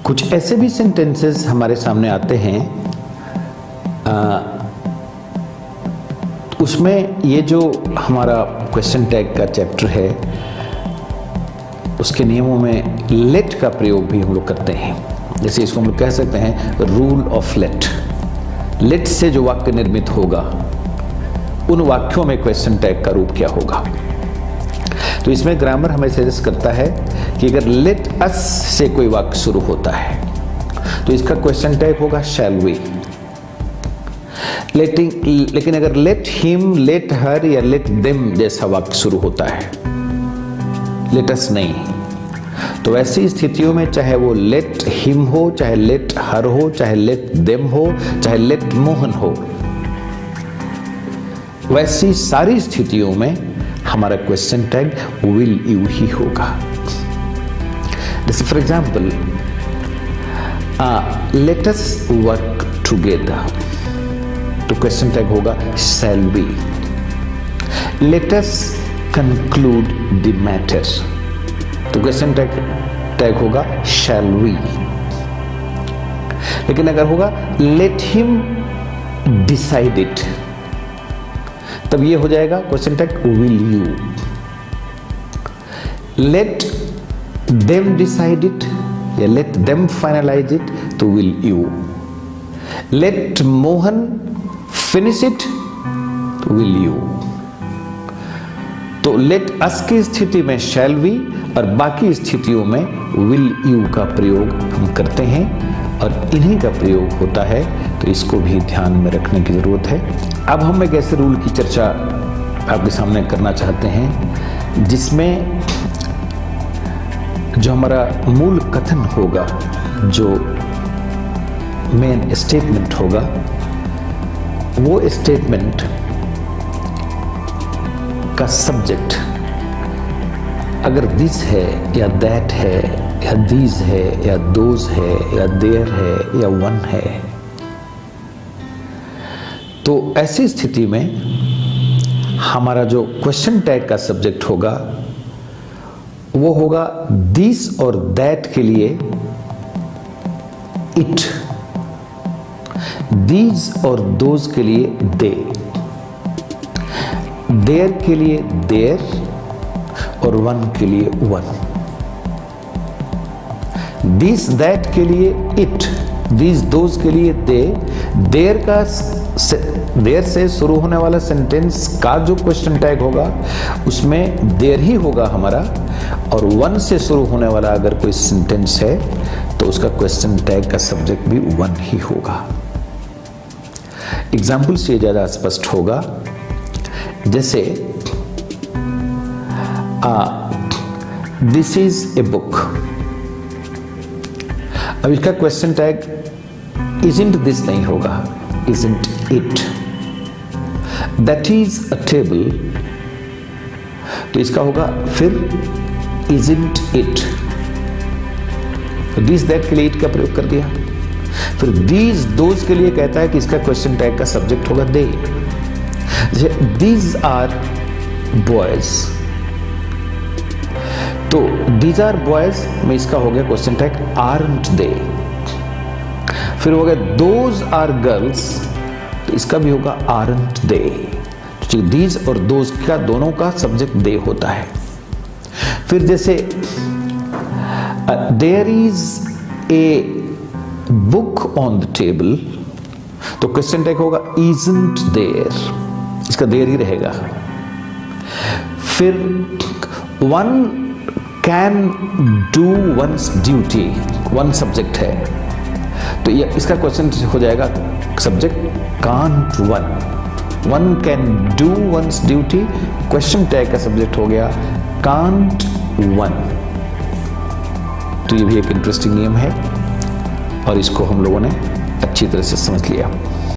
कुछ ऐसे भी सेंटेंसेस हमारे सामने आते हैं, उसमें ये जो हमारा क्वेश्चन टैग का चैप्टर है उसके नियमों में लेट का प्रयोग भी हम लोग करते हैं। जैसे इसको हम लोग कह सकते हैं रूल ऑफ लेट। लेट से जो वाक्य निर्मित होगा उन वाक्यों में क्वेश्चन टैग का रूप क्या होगा। तो इसमें ग्रामर हमें सजेस्ट करता है कि अगर लेट अस से कोई वाक्य शुरू होता है तो इसका क्वेश्चन टैग होगा शैल वी। लेकिन अगर लेट हिम, लेट हर या लेट देम जैसा वाक्य शुरू होता है, लेट अस नहीं, तो ऐसी स्थितियों में चाहे वो लेट हिम हो, चाहे लेट हर हो, चाहे लेट देम हो, चाहे लेट मोहन हो, वैसी सारी स्थितियों में हमारा क्वेश्चन टैग विल यू ही होगा। जैसे for example let us work together, तो क्वेश्चन टैग होगा shall we. Let us conclude the matter, तो क्वेश्चन टैग होगा शैल वी। लेकिन अगर होगा लेट हिम डिसाइड इट, तब ये हो जाएगा question tag will you. Let them decide it या लेट देम फाइनलाइज इट, तो will you. Let Mohan finish it, तो विल यू। तो लेट अस की स्थिति में शैल वी और बाकी स्थितियों में विल यू का प्रयोग हम करते हैं और इन्हीं का प्रयोग होता है, तो इसको भी ध्यान में रखने की जरूरत है। अब हम एक ऐसे रूल की चर्चा आपके सामने करना चाहते हैं जिसमें जो हमारा मूल कथन होगा, जो मेन स्टेटमेंट होगा, वो स्टेटमेंट का सब्जेक्ट अगर दिस है या दैट है या दीज है या दोज है या देयर है या वन है, तो ऐसी स्थिति में हमारा जो क्वेश्चन टैग का सब्जेक्ट होगा वो होगा दिस और दैट के लिए इट, दीज और दोज के लिए दे, देयर के लिए देयर और वन के लिए वन। दिस दैट के लिए इट, दीज दोज के लिए दे, देयर से शुरू होने वाला सेंटेंस का जो क्वेश्चन टैग होगा उसमें देयर ही होगा हमारा, और वन से शुरू होने वाला अगर कोई सेंटेंस है तो उसका क्वेश्चन टैग का सब्जेक्ट भी वन ही होगा। एग्जाम्पल से ये ज्यादा स्पष्ट होगा। जैसे दिस इज ए बुक, अब इसका क्वेश्चन टैग इजंट दिस नहीं होगा, isn't it. That is a table, तो इसका होगा फिर इजंट इट। दिस दैट के लिए इट का प्रयोग कर दिया। फिर दीज दोज के लिए कहता है कि इसका क्वेश्चन टैग का सब्जेक्ट होगा दे। दीज आर बॉयज, तो दीज आर बॉयज में इसका हो गया क्वेश्चन टैग आरंट दे। फिर हो गया दोज आर गर्ल्स, तो इसका भी होगा आरंट दे। तो दीज और दोज का दोनों का सब्जेक्ट दे होता है। फिर जैसे there is a book on the table, तो क्वेश्चन टैग होगा इजंट देयर, इसका देयर ही रहेगा। फिर one can do one's duty, one subject है, तो ये इसका क्वेश्चन हो जाएगा subject can't one. One can do one's duty, question tag का सब्जेक्ट हो गया कांट वन। तो ये भी एक इंटरेस्टिंग नियम है और इसको हम लोगों ने अच्छी तरह से समझ लिया।